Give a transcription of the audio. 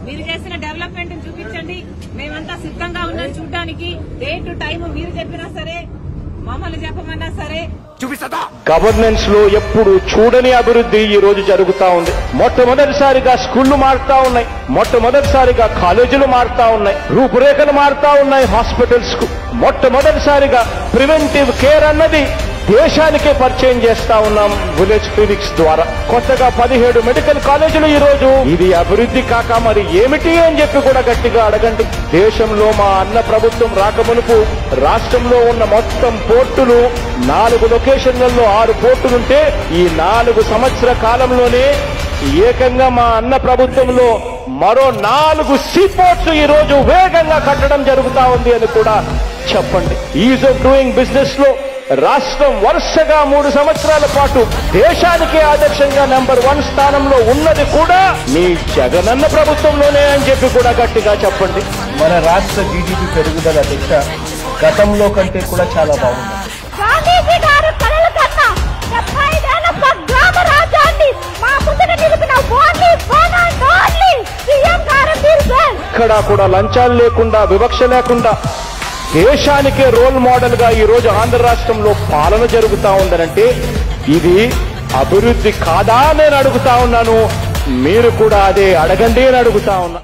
మీరు చేసిన డెవలప్మెంట్ చూపించండి, మేమంతా సిద్ధంగా ఉన్నాం చూడడానికి. డేట్ టైం మీరు చెప్పినా సరే, మమ్మల్ని చెప్పమన్నా సరే. గవర్నెన్స్ లో ఎప్పుడు చూడని అభివృద్ధి ఈ రోజు జరుగుతా ఉంది. మొట్టమొదటిసారిగా స్కూళ్లు మారుతా ఉన్నాయి, మొట్టమొదటిసారిగా కాలేజీలు మారుతా ఉన్నాయి, రూపురేఖలు మారుతా ఉన్నాయి హాస్పిటల్స్ కు. మొట్టమొదటిసారిగా ప్రివెంటివ్ కేర్ అన్నది దేశానికే పరిచయం చేస్తా ఉన్నాం విలేజ్ క్లినిక్స్ ద్వారా. కొత్తగా 17 మెడికల్ కాలేజీలు ఈ రోజు. ఇది అభివృద్ధి కాక మరి ఏమిటి అని చెప్పి కూడా గట్టిగా అడగండి. దేశంలో మా అన్న ప్రభుత్వం రాకమునుపు రాష్ట్రంలో ఉన్న మొత్తం పోర్టులు 4 లొకేషన్లలో 6 పోర్టులుంటే ఈ 4 సంవత్సర కాలంలోనే ఏకంగా మా అన్న ప్రభుత్వంలో మరో 4 సీపోర్ట్స్ ఈ రోజు వేగంగా కట్టడం జరుగుతా ఉంది అని కూడా చెప్పండి. ఈజ్ ఆఫ్ డూయింగ్ బిజినెస్ లో రాష్ట్రం వరుసగా 3 సంవత్సరాల పాటు దేశానికే ఆదర్శంగా నెంబర్ 1 స్థానంలో ఉన్నది కూడా మీ జగనన్న ప్రభుత్వంలోనే అని చెప్పి కూడా గట్టిగా చెప్పండి. మన రాష్ట్ర జీడీపీ పెరుగుదల దిశ గతంలో కంటే కూడా చాలా బాగుంది. గాంధీజీ గారు కలలు కన్నా 75 ఏళ్ల గ్రామ రాజ్యాన్ని మా ముందుకు నిలిపిన సీఎం గారు ఇక్కడ కూడా లంచాలు లేకుండా, వివక్ష లేకుండా దేశానికే రోల్ మోడల్ గా ఈ రోజు ఆంధ్ర రాష్ట్రంలో పాలన జరుగుతా ఉందనంటే ఇది అభివృద్ధి కాదా నేను అడుగుతా ఉన్నాను. మీరు కూడా అదే అడగండి అని అడుగుతా ఉన్నా.